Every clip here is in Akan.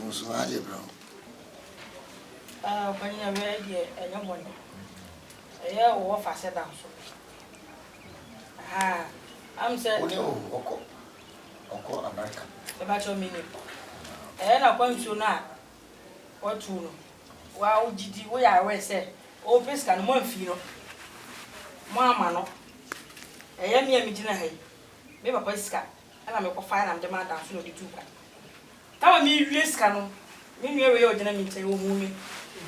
musu ali bro. When you're ready, and you want a war for set down. I'm saying, Oko America. About your minute. And I'm going to now. What to know? Wow, did we are say, oh, this can one feel. Mamma, no. I am here meeting a hay. Maybe a pesca, and I'm a fire and demand down to the two. Tell me, risk canon. Mean you're going to meet a woman.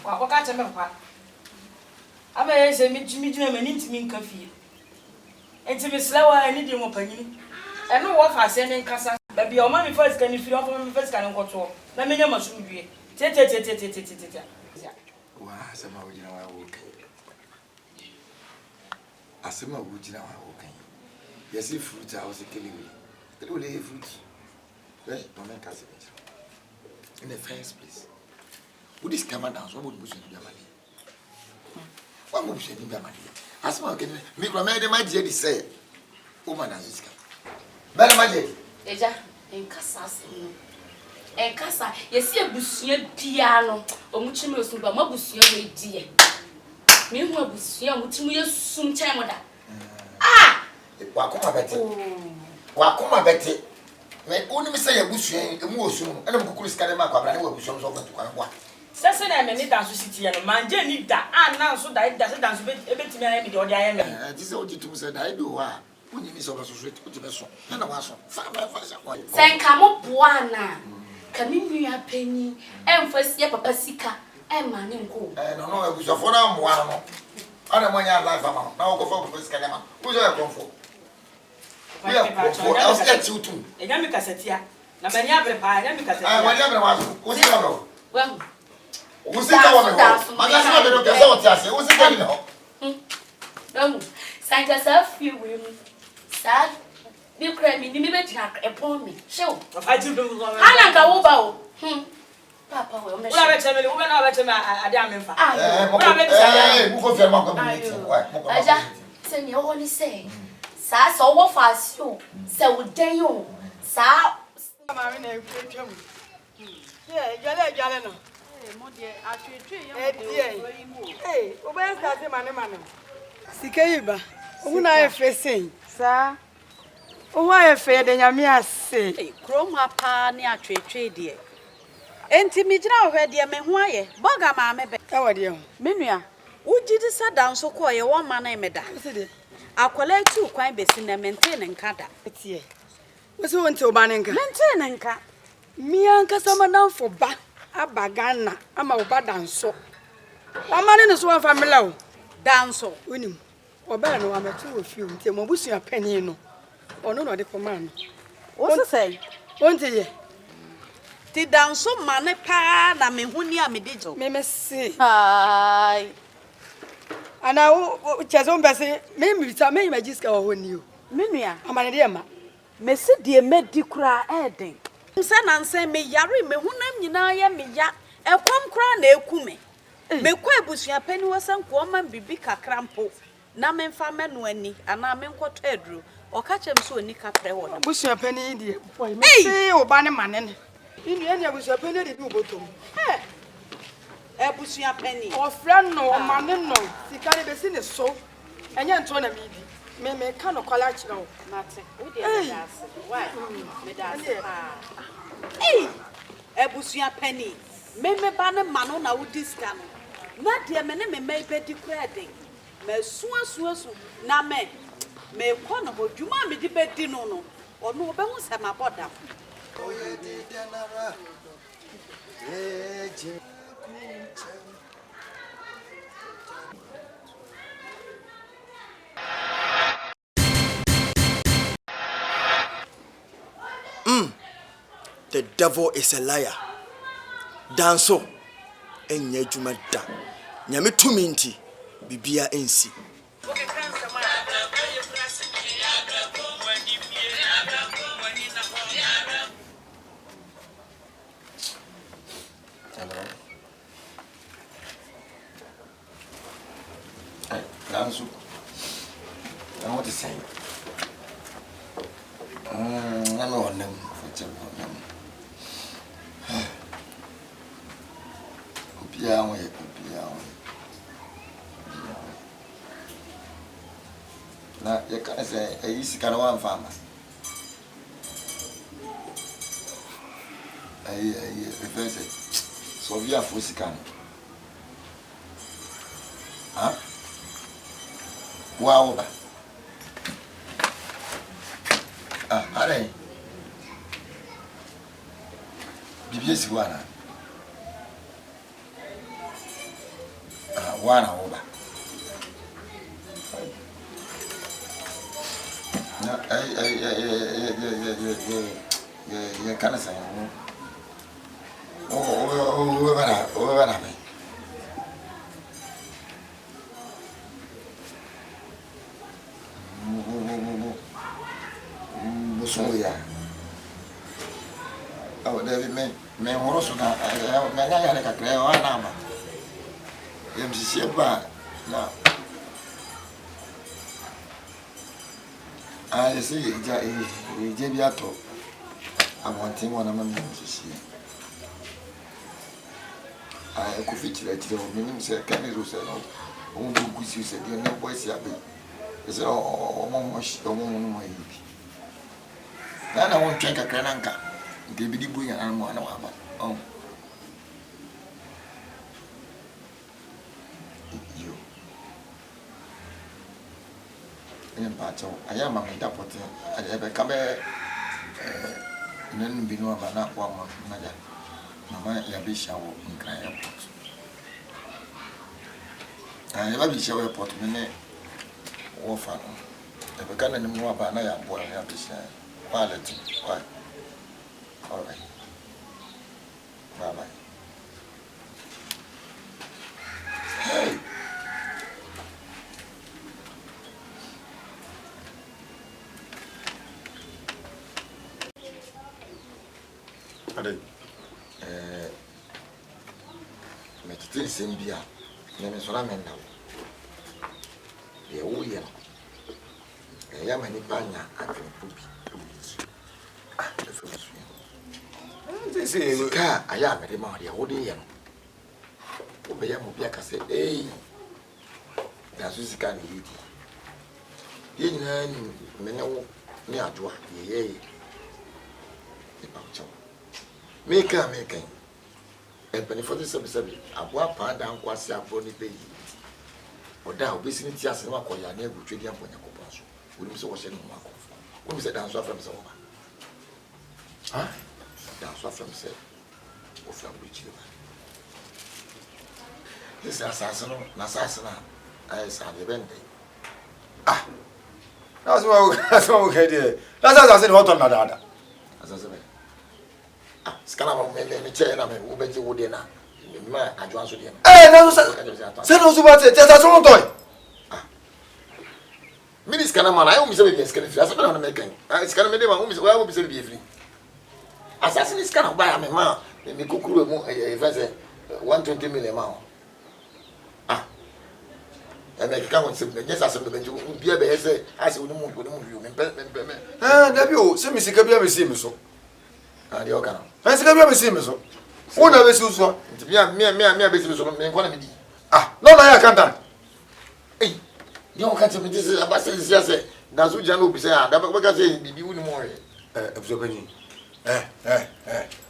What can't I remember? I may say, meet Jimmy Jim and intimate coffee. And to be slower, I need your opinion. And no one has sending Casa, but your mommy first can if you offer me first can control. Let me know much soon be. Wow, some of you know I will. As some of you know I will. Yes, if fruit, I was a killing me. It will lay fruit. Well, no man can say it. In the first place, would this come down? What would you do? What would you do? As my can make my man, my dear, say, woman as this come. Madam, my dear, Eja, in Cassas. En Cassa, yes, a bussier piano, or muchimo sumba, mabusia, dear. Meanwhile, busia, which we soon time. Ah! Wakuma Betty. Wakuma Betty. When only say a bush and more soon, and I'm going to scatter my cabin over to Kanawa. Sasa na me dance city ya no manje ni da na so da dance ebetimi na me de odi aye me this is what you said I do when you so straight put the so na waso fa senka mo boa na kami nua panyi emfasi ya papa sika e ma ne nko no abuso fo na mo no ana mo nya life ama na wo ko fo sika ma wo so e konfo we are konfo I was get you too e nya me kasetia na mani abre pa nya me kasetia mani abre waso wo si no well Usi kawa meho. Magasi na beno pesa wote ase. Usi kawa meho. Don't. Santa safi we. Sad. Ni kra mi ni me betina epon mi. Show. Aji do go. Ana nka wo ba o. Papa we o me. Ula be cheme, wo be na be cheme ade amemfa. Ula be cheme. Mu ko firma ko bi ti. Why? Aja. Se ni o ni say. Sa so wo fasio. Se wo den yo. Sa Ma we na etwa mu. Jale no. Hey, obey start mane. Sikaiba. Una efesen. Sa. Owa efe de nyame ase. Hey, krom apa ne atwetwe de. Enti mi gina ohwe de me ho aye. Boga ma me be. E wode ho. Menua. Ugidi sada nso ko ye wo ma na emeda. Sede. Akola tu kwan besi na maintain nka da. Tie. Wo se wonte oba ne nka. Maintain nka. Mi anka sama na fo ba. Abagana ama oba danso. Wamane no so wa family o. Danso. Unim. Oba no ametu ofi o nti mo busu apani no. Ono no de koma no. Wo se say? Wonte ye. Ti danso mane pa na me huni a me dijo. Me se. Ai. Ana wo chezo mbese me mita me magiska wo honi o. Menua. Amane de ma. Me se de medi kura eden. Nse na nse me yare me hunam nyina ya me ya ekwam kura na ekume me kwa ebusua pani wasan ko ma bibi kakrampo na me mfa me no ani ana me nkoto aduru oka chem so oni kapre wo no Busua pani di boy me se oba ne mane ne inu ene busua pani de bi obotom ebusua pani ofra no o mane no sika ne besi ne so enye nto na mi di me ka no kwala kire o mate wo de das why me das eh ebusua pani me ba ne mano na wo diska no na de me ne me mai bedi kura den me suasu na me ko no hodwuma me di bedi no ono obehu se maboda Oye di denara. Eje. The devil is a liar. Danso enye dwuma da. Nyame tumi nti bibia ensi. Danso. I want to say. I know them for isi kana wa mfama reference so via for sikana ha wow ba are bibi si wana wana oba na ya kana sa bara me Soya. Oh, David, me horoso na ya le kakre wa na ma. Yem si ba na. Ese je bi ato. Amonte mo na ma mi si. Ko fi tire o mi ni se kan ro se no. O bu gusi se de na boy si abe. Ese o mo yi. Nana won twen kakra na nka nke bi di bu yan anu ana wa ba yo en pa cho aya ma mi da pote aya be ka be nan bi no ba na kwa ma na ja mama ya bi shawo nkra airport aya ba bi shawo airport me ne wo fa no e be kana ni mo ba na ya bo ya bi shawo. Quality. Why? All right. Bye-bye. Hey. Ade. Me tete sembia. Me sora menda. Ye wo ye. Ya mani panya atrepubi. Sika aya mere ma dia wo de ye no wo be ya mo bia ka se da su sika ni yidi ye nyina ni me ne wo ni ajoa ye e pa cho me ka e bene for this sabi aboa pa da nkwa se abo ni be yi oda obesi ni ti ase na akoya na egutwe dia mponya kopa so wo ni se wo se no ma ko wo mi se dan so afam se wo ba ha that's what from said. Of your bridge. This assassin, I saw the bend. That's what we did. That's as I said, what on that? As I said, Scalama made me chair and I will bet you would dinner. My advance with him. No, sir, also what it is a toy. Minis Canaman, I always say, yes, can I make it? It's going to be my home, where will be free. Assassin is kind of buy a man, me kukuru mu evese 120 million ma. E me ka won se me just asem be nju bia be ese ase woni mu view me. Da bi o se mi sika bia me si me so. De o kana. Me sika bia me si me so. Wo na be si so. Nti bia be si me so me nko na me di. No na ya kantan. Ni o kan se me dis abase si ase da so jana obi se da be ka se bibi woni mo re. Ebuso bani.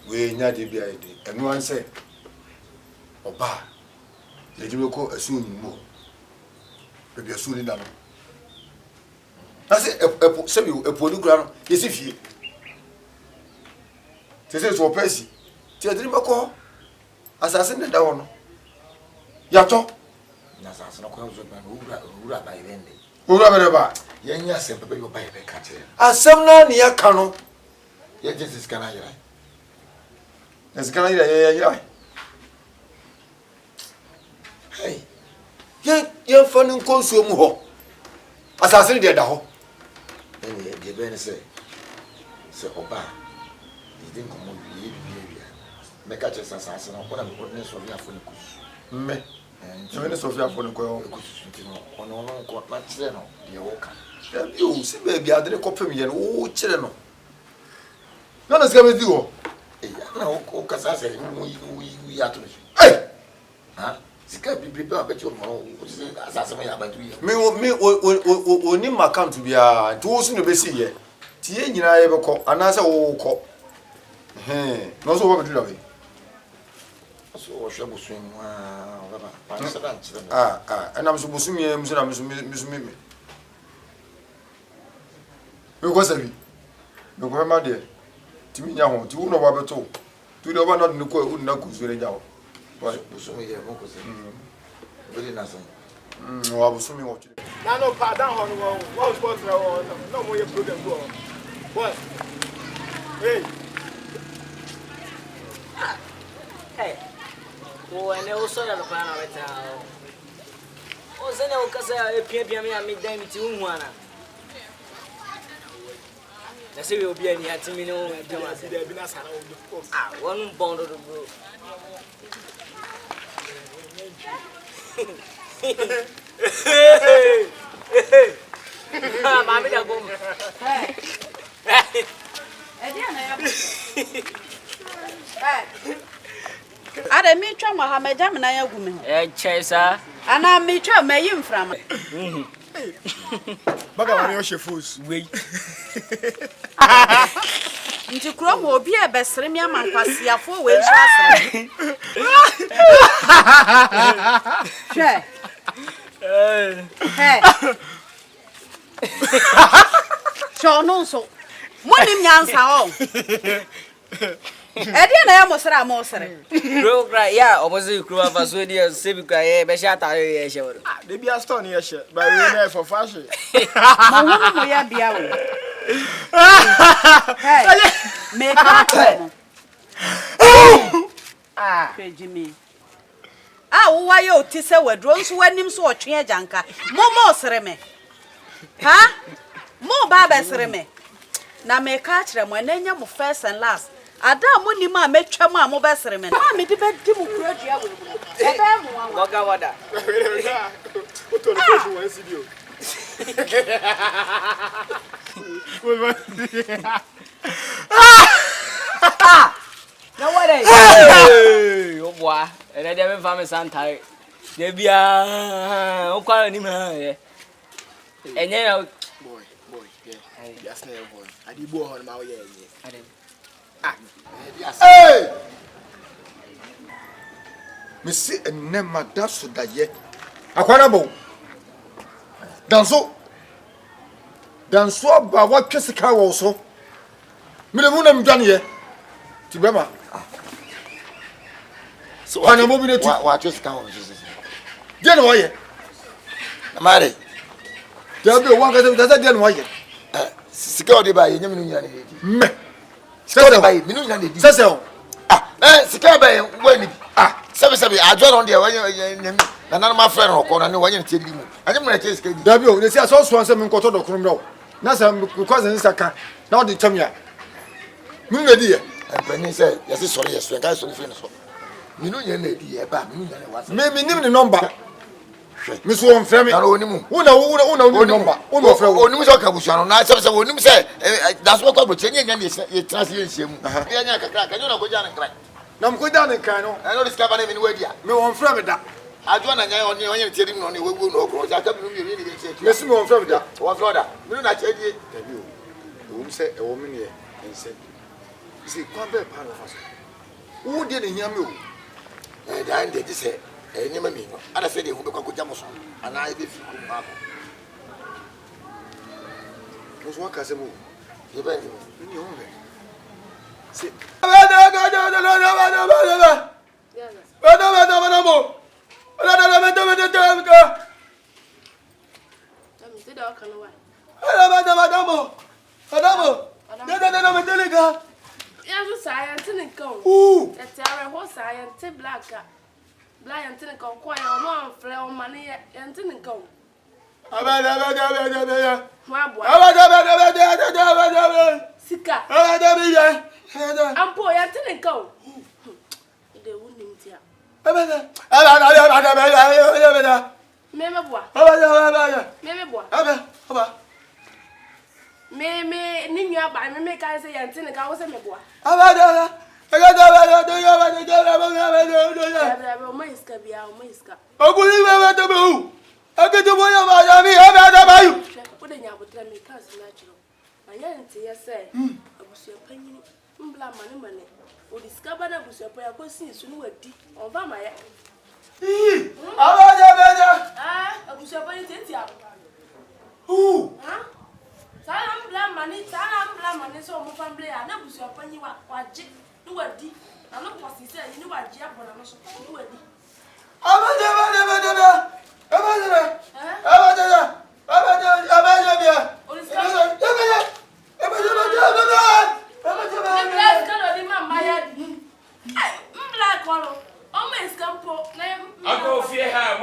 We nya de bia ide enu an se oba le jibe ko asu ni mo be bia asu ni da no na se epo se bi epo ni kura no ye se fie se so pesi ti adiri bako asase ne da wo no ya to na asase no ko zo ba ura ba ibende ura ba ba ye nya se pepe yo ba ibe ka che asem na ni ya ka no ye Jesus kana yira. Yes kana yira ye. Hey. Ye fanu konsuo mu ho. Asase de da ho. De be ne se oba. Idin komo bi bi. Me ka che asase no ko na me ko ne so bi afo ne kusu. Me. Ne so bi afo ne ko kusu ntino. Ono ko na kire no de wo ka. Ya bi o si be bi adere ko pem ye no wo kire no. No, let's go with you. No, Casas, we are to. Hey! Sika be prepare bet your mom. Assassin me about 2 years. Me oni account bia to wo so no be see ye. Tie nyina ye be ko anasa wo ko. No so what be do that. So what should we and I'm supposed to me go say no go ma there. Timi nya ho ti wo no ba beto. Tu de ba no de ko na ku so re ja ho. Why so me there mo ko say. Very nice. Wa bu so me wo. Na no pa down ho no what sports no mo ye program go. Boy. Hey. Hey. Oh, and also the plan of it. Oh, send your casa a pia me and me damn to one. That's it will be any at me no one bond of the group. Mammy, that go. Ada mi twa Mohammed Jamna ya gume. Chesa. Ana mi twa mayim from. Baga wani o chefos. Wait. Nti kuro mo obi e besere mi amankwasiafo we nso asere. Che. Hey. So no so. Monim nyansa o. Edi na ya mosra Bro cry yeah opposite crew of us we say be cry be sha ta ye she wo. They be a store near she, but we there for fashion. Mo hu mo ya bia wo. Hey. Me ka Jimmy. Wo wa ye oti se wadro nso wanim so otwe ajanka. Mo sere me. Ha? Mo ba be sere me. Na me ka kire mo enanya mo first and last. Ada mo ni ma metwa mo mo be sere me. Ma me di be di mo kura dua wo. E be mo wa. Goga wada. O to no face one video. No what hey o boy e dey be fam santai dey bia o kwa ni ma ye enye Boy, yeah. Yes, na boy. I di bo ho ma o ye ye. Hey! Me see enema da so da ye. Akwana bo. Danso ba wa twesika wo so. Me le mu na mdwane ye. Ti bema. So Ana mo bi na ti. wa just come on Jesus. Je no ye. Amare. Da bi o wan ka se je no ye. Sika odi ba ye nyame no nyane di. Me. Sika odi ba ye me no nyane di. Sese o. Sika ba ye wani bi. Sabi adjo on there wanye na nanu ma friend oko na ne wanye tie di mu. Anye mo na tie sika di. Da bi o ne si aso so anse me nkoto do krum do. Na sa because en saka na o di tamia. Me na di ye. Empani say yes sorry yes nka so fi ne so. Me no nyane di ye ba me no nyane wa. Me nim ni number. Me so on frame. Na onimu. Una number. Una frame. Onimu so ka busuano na sabi onimu say da so kwa bro chenye nyane ye trans ye nhiem. Ye nya kakra ka nyona ko jana nkra. Na mko da ne kan no. I know this company me we dia. Me on frame da. Adwo na nya onye tie di mu no ne wegu no okro ja ka bi no mi ni be tie. Me si me on frame da. Wa Florida. Me no na tie die. Dabi o. O se e wo me ne ense. Si kwa be pa no faso. Wo de ne hiame o. Da inde di say nyema mi no. Ada say de hu be kwa ko jamo so. Ana e be fi ku ma ko. No so ka se mo. Ye ba ni. Ni o me. Si. Sika. Ampo ya tene nkan. De wunim tia. Meme boa. Meme boa. Me ni nua ba me ka say ya tene nkan wo se me boa.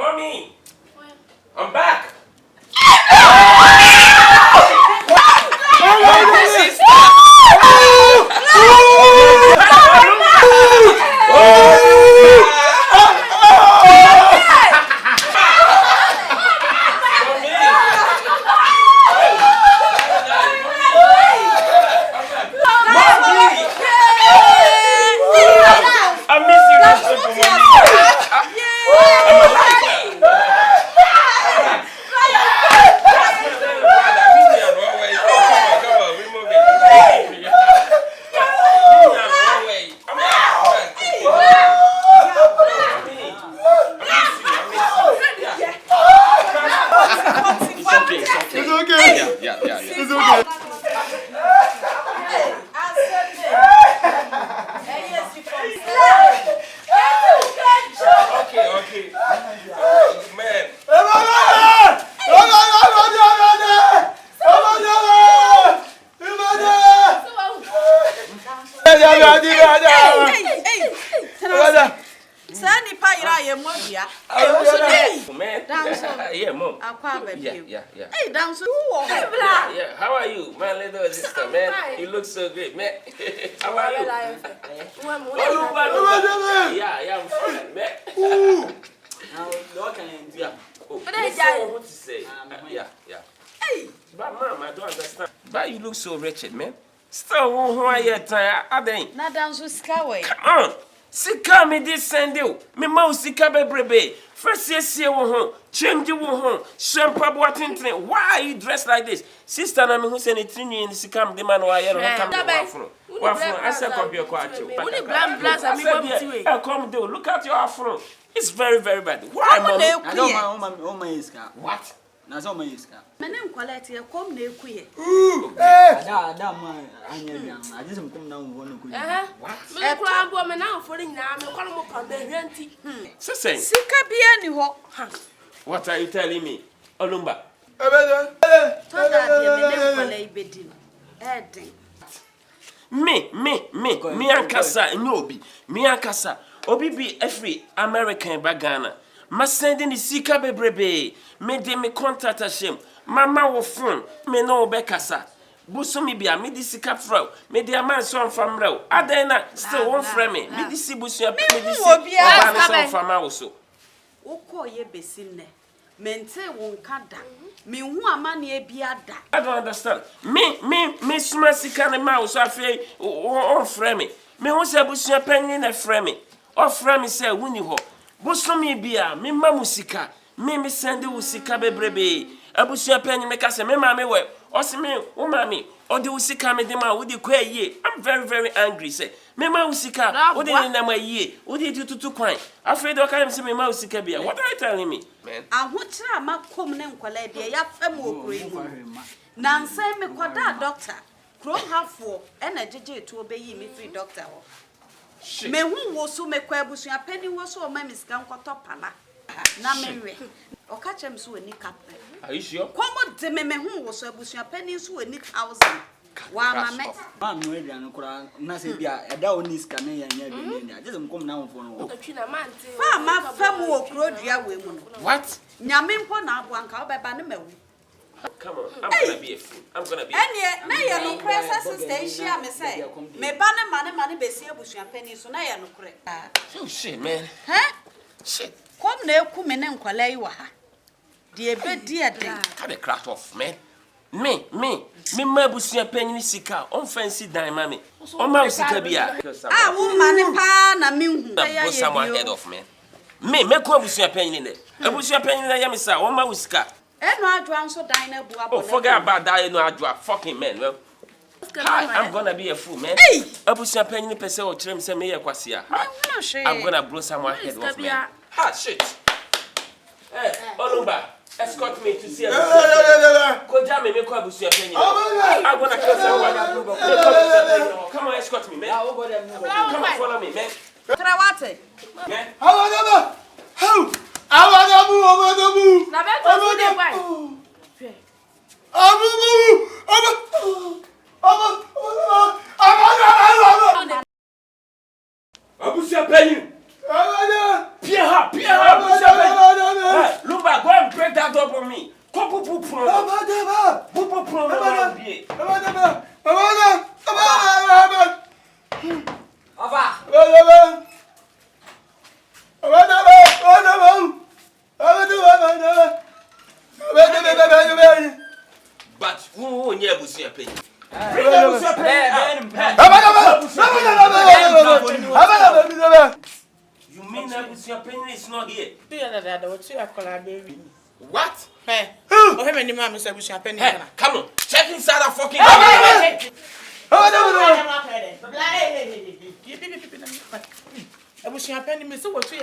Mommy, I'm back. Yeah, Mom. Yeah. Hey, dance. Yeah. How are you, my little sister, man? You look so great, man. How are you? Yeah, I'm fine, man. What can I do? Yeah. What to say? Yeah. Hey. But Mom, I don't understand. But you look so wretched, man. Still, who are you? Na dance with Skyway. Come on. Sika me this Sunday. Me mouse sika bebrebe. First year wo ho, change wo ho, shampa boatintin. Why are you dressed like this? Sister na me who say trini in sika me man wa ye no come afro. Wa afro, I say come here kwa acho. Uni blam and me bom tiwe. Come do. Look at your afro. It's very very bad. Why, Mom? I don't my What? Na so my iska. Mene nkwalete ye kom na ekuye. Ada man anya bian. I just come now won ko. What? Me kura bo me na ofori nyina me kwalo mo kan be hwenti. Say. Sika bia ni ho. What are you telling me? Olumba. To da de mene nkwala ibedi no. Eden. Me ankasa nyobi. Me ankasa obi bi every American ba Ghana. Ma sending the sika bebrebe. Me de me contact him. Mama wo phone. Me no bekasa. Buso mi bia me di sika fro. Me de man so from rew. Adena still one frame me. Me di si buso me di si. Oba so from ma wo so. Woko ye besim ne. Mente won kada. Me hu amane bia da. I don't understand. Me suma sika ne ma wo so afei on frame me. Me hu se buso penni na frame me. O frame me say wuni ho. Busomi bia me mamusika me send you sika bebrebe abusu penny me kase me mama we o se me o mami o de usika me de ma wo de kwa yie. I'm very very angry say me ma usika o de na ma yie o de tutu kwan afraid o kan say me ma usika bia. What are you telling me, man? Ahokyere makom ne nkwala de ya fam okuro mu na nsan me koda doctor krom hafo e na jeje etu obeyi me free doctor ho. Me hu wo so me kwa abusu apani wo so o ma misika nkoto pala na menwe o ka chem so ani kapre. Are you sure? Komo de me hu wo so abusu apani so ani 1000 wa ma me man no aduan kura na se bia eda oni ska na ya nya bi ni aje sem kom na wofo no Otwina mante. fa ma fam wo krodua we mu no. What? Nyame mpo na abo anka obeba ne mawu. Come on, I'm gonna be a fool. I'm gonna be. Ene na ye no press sister ishia me say me ba ne mane besi abusu apani so na ye no kure. Oh shit, man. Huh? Shit. Kom na eku me ne nkwala yi wa ha. De ebe di eden. Cut the crap off, man. Me ma busua penny sika on fancy dime mammy. On my sika bia. Ah, woman pa na minhu. That someone head of me. Me come busua penny in there. A busua penny na yamisa, on my sika. No adwan so dine bua. Oh, forget about that, no adwa fucking man. Well, I'm gonna be a fool, man. A busua penny pese or trim se me kwasia. I'm gonna blow someone head off me. Ha shit. Hey, Olumba. Escort me to see a go jam me call busia penny. I'm gonna kill someone. Come on, escort me, man. Come on, follow me, man. Trawate. Man. Na beto so dey why? Abusia penny. Pierre, Abusia penny. Lumba, go and break that door for me. But who near Busia penny? You mean that Busia penny is not here? What? Hey, oh, hey, many mammas, I wish I penny. Come on, check inside that fucking. I wish you penny, Miss. What you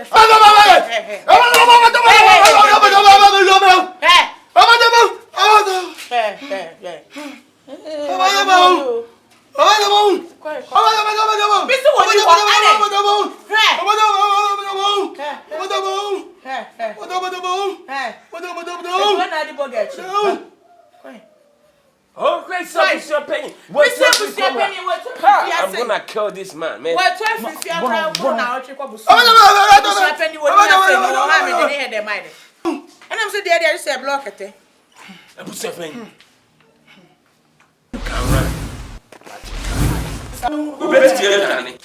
Oh, great service, your penny. I'm gonna kill this man, man. And I'm so dead, I say block it. I put your penny. You better steal it, honey.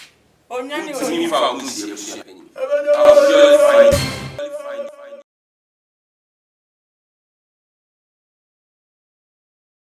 Oh, Nanny, See me for a penny.